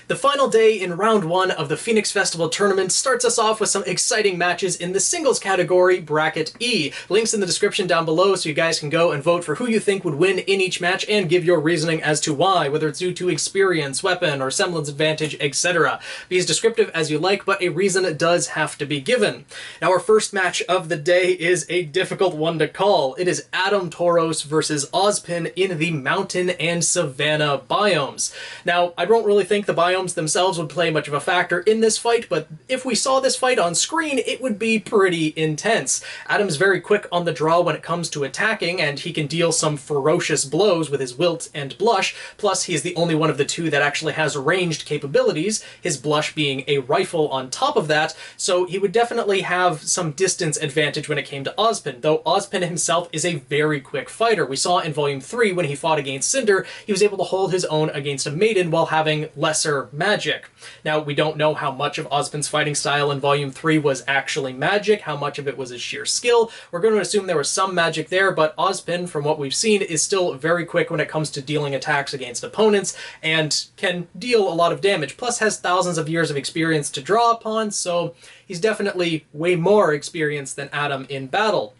The final day in round 1 of the Phoenix Festival tournament starts us off with some exciting matches in the singles category, bracket E. Links in the description down below so you guys can go and vote for who you think would win in each match and give your reasoning as to why, whether it's due to experience, weapon, or semblance advantage, etc. Be as descriptive as you like, but a reason does have to be given. Now our first match of the day is a difficult one to call. It is Taurus versus Ozpin in the mountain and savanna biomes. Now, I don't really think the biomes themselves would play much of a factor in this fight, but if we saw this fight on screen, it would be pretty intense. Adam's very quick on the draw when it comes to attacking, and he can deal some ferocious blows with his Wilt and Blush, plus he's the only one of the two that actually has ranged capabilities, his Blush being a rifle on top of that, so he would definitely have some distance advantage when it came to Ozpin, though Ozpin himself is a very quick fighter. We saw in Volume 3 when he fought against Cinder, he was able to hold his own against a Maiden while having lesser magic. Now, we don't know how much of Ozpin's fighting style in Volume 3 was actually magic, how much of it was his sheer skill. We're going to assume there was some magic there, but Ozpin, from what we've seen, is still very quick when it comes to dealing attacks against opponents and can deal a lot of damage, plus has thousands of years of experience to draw upon, so he's definitely way more experienced than Adam in battle.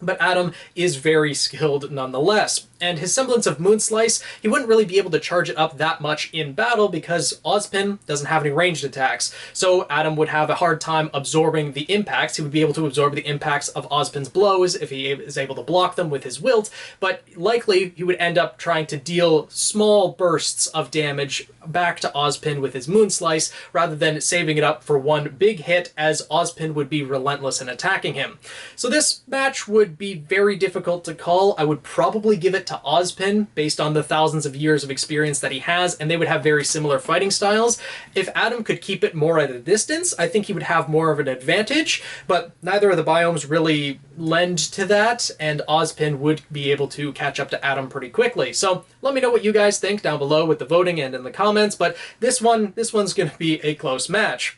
But Adam is very skilled nonetheless. And his semblance of Moonslice, he wouldn't really be able to charge it up that much in battle because Ozpin doesn't have any ranged attacks. So Adam would have a hard time absorbing the impacts. He would be able to absorb the impacts of Ozpin's blows if he is able to block them with his Wilt, but likely he would end up trying to deal small bursts of damage back to Ozpin with his Moonslice rather than saving it up for one big hit, as Ozpin would be relentless in attacking him. So this match would be very difficult to call. I would probably give it to Ozpin based on the thousands of years of experience that he has, and they would have very similar fighting styles. If Adam could keep it more at a distance, I think he would have more of an advantage, but neither of the biomes really lend to that, and Ozpin would be able to catch up to Adam pretty quickly. So let me know what you guys think down below with the voting and in the comments, but this one's going to be a close match.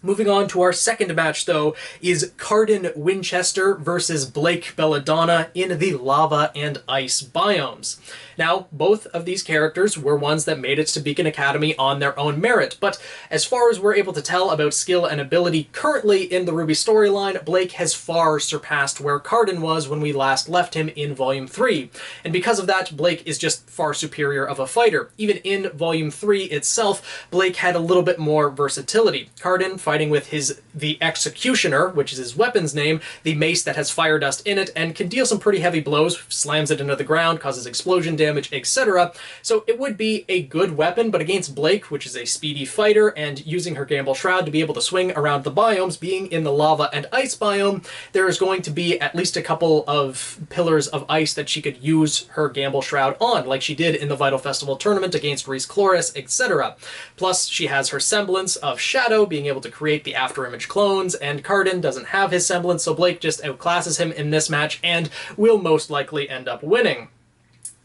Moving on to our second match, though, is Cardin Winchester versus Blake Belladonna in the lava and ice biomes. Now, both of these characters were ones that made it to Beacon Academy on their own merit, but as far as we're able to tell about skill and ability currently in the RWBY storyline, Blake has far surpassed where Cardin was when we last left him in Volume 3. And because of that, Blake is just far superior of a fighter. Even in Volume 3 itself, Blake had a little bit more versatility. Cardin fighting with the Executioner, which is his weapon's name, the mace that has fire dust in it, and can deal some pretty heavy blows, slams it into the ground, causes explosion damage, etc. So it would be a good weapon, but against Blake, which is a speedy fighter, and using her Gamble Shroud to be able to swing around the biomes, being in the lava and ice biome, there is going to be at least a couple of pillars of ice that she could use her Gamble Shroud on, like she did in the Vital Festival tournament against Reese Chloris, etc. Plus, she has her semblance of Shadow, being able to create the afterimage clones, and Cardin doesn't have his semblance, so Blake just outclasses him in this match and will most likely end up winning.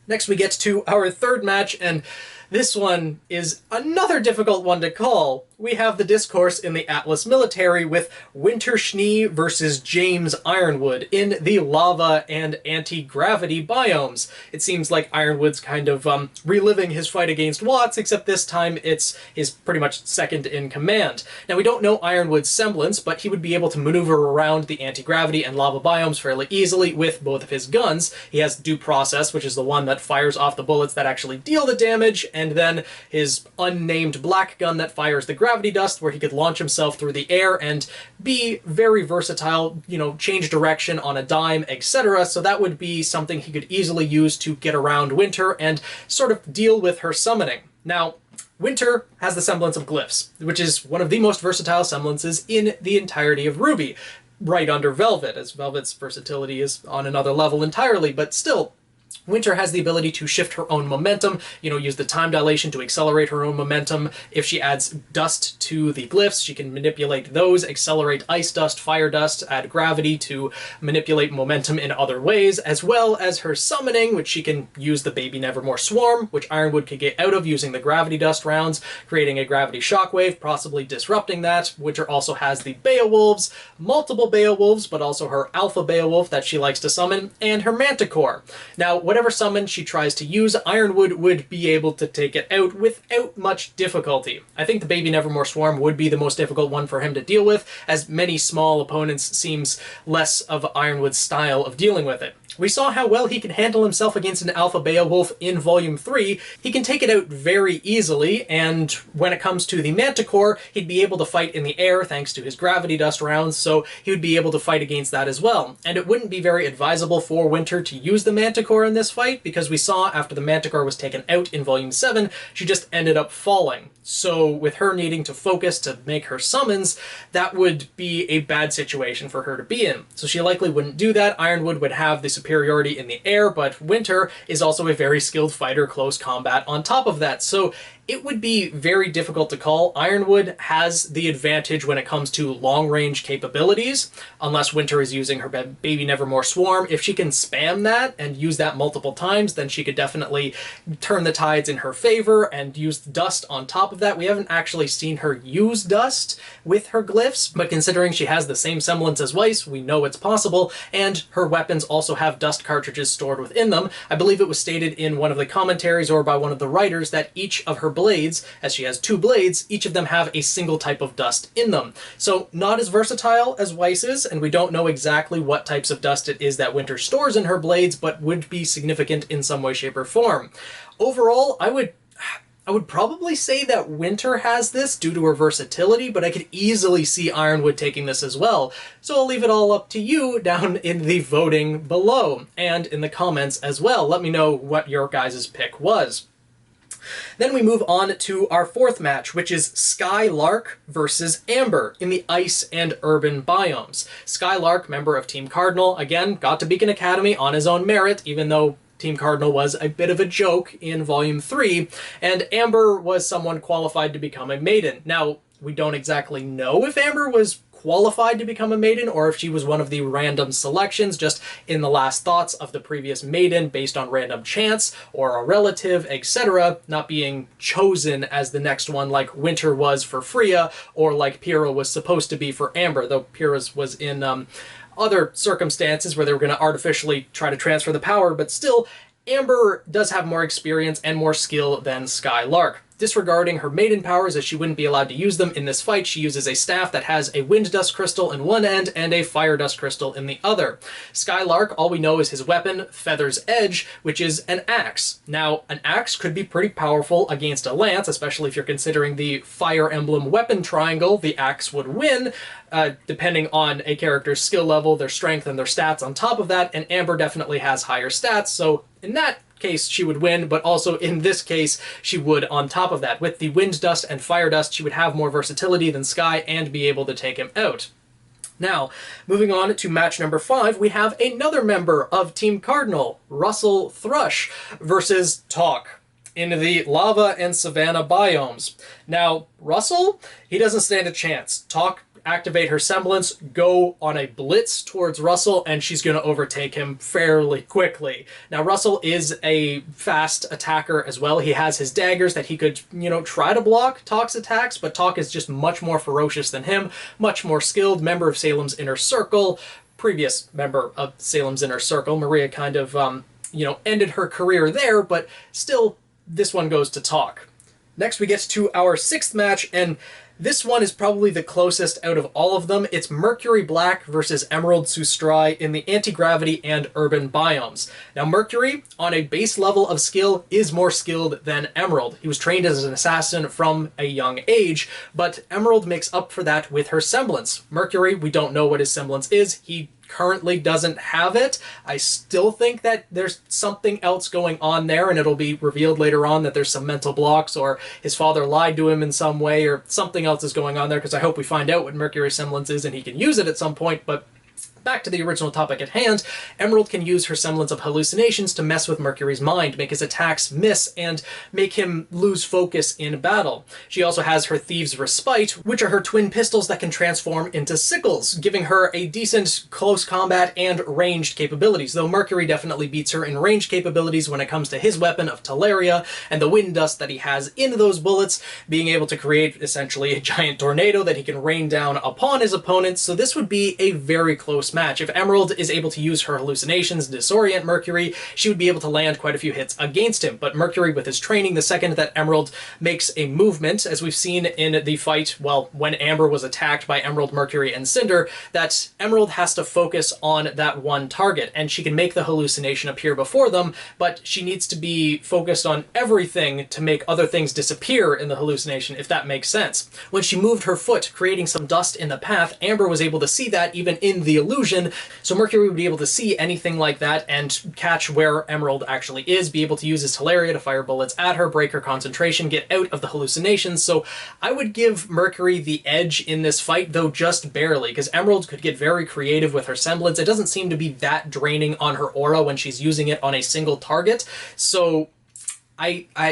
Next we get to our third match, and this one is another difficult one to call. We have the discourse in the Atlas military with Winter Schnee versus James Ironwood in the lava and anti-gravity biomes. It seems like Ironwood's kind of reliving his fight against Watts, except this time it's his pretty much second in command. Now, we don't know Ironwood's semblance, but he would be able to maneuver around the anti-gravity and lava biomes fairly easily with both of his guns. He has Due Process, which is the one that fires off the bullets that actually deal the damage, and then his unnamed black gun that fires the gravity dust, where he could launch himself through the air and be very versatile, you know, change direction on a dime, etc. So that would be something he could easily use to get around Winter and sort of deal with her summoning. Now, Winter has the semblance of Glyphs, which is one of the most versatile semblances in the entirety of RWBY, right under Velvet, as Velvet's versatility is on another level entirely, but still, Winter has the ability to shift her own momentum, you know, use the time dilation to accelerate her own momentum. If she adds dust to the glyphs, she can manipulate those, accelerate ice dust, fire dust, add gravity to manipulate momentum in other ways, as well as her summoning, which she can use the Baby Nevermore Swarm, which Ironwood could get out of using the gravity dust rounds, creating a gravity shockwave, possibly disrupting that. Winter also has the Beowulfs, multiple Beowulfs, but also her Alpha Beowulf that she likes to summon, and her Manticore. Now, whatever whatever summon she tries to use, Ironwood would be able to take it out without much difficulty. I think the Baby Nevermore Swarm would be the most difficult one for him to deal with, as many small opponents seems less of Ironwood's style of dealing with it. We saw how well he can handle himself against an Alpha Beowulf in Volume 3. He can take it out very easily, and when it comes to the Manticore, he'd be able to fight in the air thanks to his Gravity Dust rounds, so he would be able to fight against that as well. And it wouldn't be very advisable for Winter to use the Manticore in this fight, because we saw after the Manticore was taken out in Volume 7, she just ended up falling. So with her needing to focus to make her summons, that would be a bad situation for her to be in. So she likely wouldn't do that. Ironwood would have the superiority in the air, but Winter is also a very skilled fighter, close combat on top of that. So it would be very difficult to call. Ironwood has the advantage when it comes to long-range capabilities, unless Winter is using her Baby Nevermore Swarm. If she can spam that and use that multiple times, then she could definitely turn the tides in her favor and use dust on top of that. We haven't actually seen her use dust with her glyphs, but considering she has the same semblance as Weiss, we know it's possible, and her weapons also have dust cartridges stored within them. I believe it was stated in one of the commentaries or by one of the writers that each of her blades, as she has 2 blades, each of them have a single type of dust in them. So not as versatile as Weiss's, and we don't know exactly what types of dust it is that Winter stores in her blades, but would be significant in some way, shape, or form. Overall, I would probably say that Winter has this due to her versatility, but I could easily see Ironwood taking this as well. So I'll leave it all up to you down in the voting below, and in the comments as well. Let me know what your guys' pick was. Then we move on to our 4th match, which is Skylark versus Amber in the Ice and Urban biomes. Skylark, member of Team Cardinal, again, got to Beacon Academy on his own merit, even though Team Cardinal was a bit of a joke in Volume 3, and Amber was someone qualified to become a maiden. Now, we don't exactly know if Amber was qualified to become a maiden, or if she was one of the random selections just in the last thoughts of the previous maiden based on random chance or a relative, etc., not being chosen as the next one like Winter was for Freya or like Pyrrha was supposed to be for Amber, though Pyrrha's was in other circumstances where they were going to artificially try to transfer the power, but still, Amber does have more experience and more skill than Skylark. Disregarding her maiden powers, as she wouldn't be allowed to use them in this fight, she uses a staff that has a wind dust crystal in one end and a fire dust crystal in the other. Skylark, all we know is his weapon, Feather's Edge, which is an axe. Now, an axe could be pretty powerful against a lance, especially if you're considering the Fire Emblem weapon triangle. The axe would win, depending on a character's skill level, their strength, and their stats on top of that, and Amber definitely has higher stats, so in that case she would win, but also in this case she would on top of that. With the wind dust and fire dust, she would have more versatility than Sky and be able to take him out. Now, moving on to match number 5, we have another member of Team Cardinal, Russell Thrush, versus Talk in the Lava and Savannah biomes. Now, Russell, he doesn't stand a chance. Talk activate her semblance, go on a blitz towards Russell, and she's going to overtake him fairly quickly. Now, Russell is a fast attacker as well. He has his daggers that he could, try to block Talk's attacks, but Talk is just much more ferocious than him, much more skilled, member of Salem's Inner Circle, previous member of Salem's Inner Circle. Maria kind of, ended her career there, but still, this one goes to Talk. Next, we get to our 6th match, and this one is probably the closest out of all of them. It's Mercury Black versus Emerald Sustrai in the Anti-Gravity and Urban biomes. Now, Mercury, on a base level of skill, is more skilled than Emerald. He was trained as an assassin from a young age, but Emerald makes up for that with her semblance. Mercury, we don't know what his semblance is. He currently doesn't have it. I still think that there's something else going on there, and it'll be revealed later on that there's some mental blocks, or his father lied to him in some way, or something else is going on there, because I hope we find out what Mercury's semblance is and he can use it at some point. But back to the original topic at hand, Emerald can use her semblance of hallucinations to mess with Mercury's mind, make his attacks miss, and make him lose focus in battle. She also has her Thieves' Respite, which are her twin pistols that can transform into sickles, giving her a decent close combat and ranged capabilities, though Mercury definitely beats her in ranged capabilities when it comes to his weapon of Teleria and the wind dust that he has in those bullets, being able to create essentially a giant tornado that he can rain down upon his opponents, so this would be a very close match. match. If Emerald is able to use her hallucinations to disorient Mercury, she would be able to land quite a few hits against him. But Mercury, with his training, the second that Emerald makes a movement, as we've seen in the fight, well, when Amber was attacked by Emerald, Mercury, and Cinder, that Emerald has to focus on that one target, and she can make the hallucination appear before them, but she needs to be focused on everything to make other things disappear in the hallucination, if that makes sense. When she moved her foot, creating some dust in the path, Amber was able to see that even in the illusion, so Mercury would be able to see anything like that and catch where Emerald actually is, be able to use his Hilaria to fire bullets at her, break her concentration, get out of the hallucinations. So I would give Mercury the edge in this fight, though just barely, because Emerald could get very creative with her semblance. It doesn't seem to be that draining on her aura when she's using it on a single target. So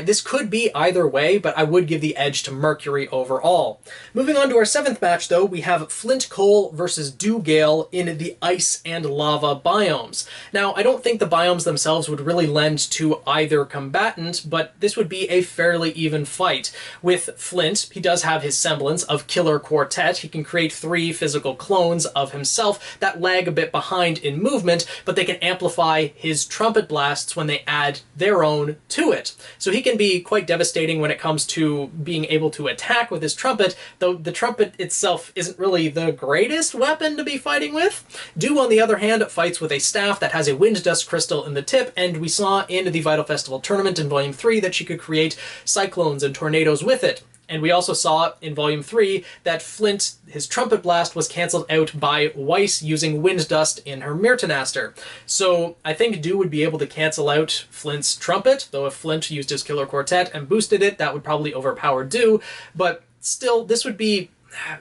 this could be either way, but I would give the edge to Mercury overall. Moving on to our 7th match, though, we have Flint Coal versus Dew Gale in the ice and lava biomes. Now, I don't think the biomes themselves would really lend to either combatant, but this would be a fairly even fight. With Flint, he does have his semblance of Killer Quartet. He can create 3 physical clones of himself that lag a bit behind in movement, but they can amplify his trumpet blasts when they add their own to it. So he can be quite devastating when it comes to being able to attack with his trumpet, though the trumpet itself isn't really the greatest weapon to be fighting with. Dew, on the other hand, fights with a staff that has a wind dust crystal in the tip, and we saw in the Vital Festival tournament in Volume 3 that she could create cyclones and tornadoes with it. And we also saw in Volume 3 that Flint, his trumpet blast, was cancelled out by Weiss using wind dust in her Myrtinaster. So I think Dew would be able to cancel out Flint's trumpet, though if Flint used his Killer Quartet and boosted it, that would probably overpower Dew. But still, this would be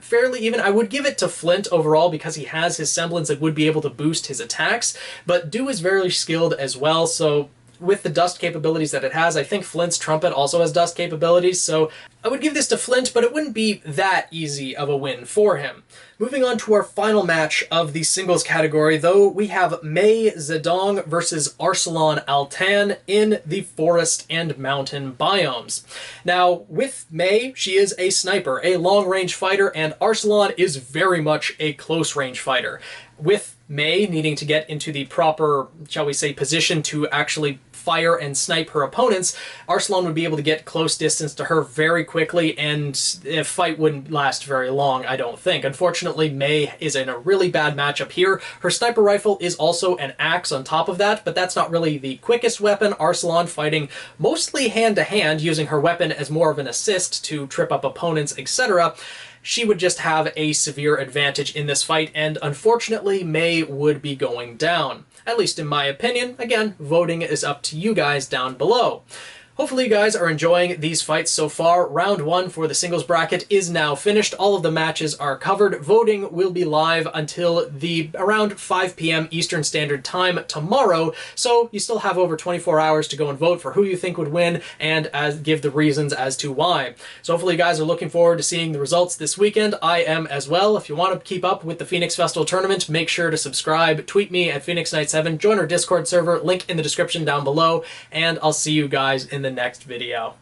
fairly even. I would give it to Flint overall because he has his semblance and would be able to boost his attacks, but Dew is very skilled as well, so with the dust capabilities that it has, I think Flint's trumpet also has dust capabilities, so I would give this to Flint, but it wouldn't be that easy of a win for him. Moving on to our final match of the singles category, though, we have Mei Zedong versus Arcelon Altan in the forest and mountain biomes. Now, with Mei, she is a sniper, a long-range fighter, and Arcelon is very much a close-range fighter. With Mei needing to get into the proper, shall we say, position to actually fire and snipe her opponents, Arcelon would be able to get close distance to her very quickly, and the fight wouldn't last very long, I don't think. Unfortunately, Mei is in a really bad matchup here. Her sniper rifle is also an axe on top of that, but that's not really the quickest weapon. Arcelon fighting mostly hand-to-hand, using her weapon as more of an assist to trip up opponents, etc. She would just have a severe advantage in this fight, and unfortunately, Mei would be going down. At least in my opinion. Again, voting is up to you guys down below. Hopefully you guys are enjoying these fights so far. Round 1 for the singles bracket is now finished. All of the matches are covered. Voting will be live until around 5 p.m. Eastern Standard Time tomorrow, so you still have over 24 hours to go and vote for who you think would win and give the reasons as to why. So hopefully you guys are looking forward to seeing the results this weekend. I am as well. If you want to keep up with the Phoenix Festival Tournament, make sure to subscribe. Tweet me at PhoenixKnight7. Join our Discord server, link in the description down below, and I'll see you guys in the next video.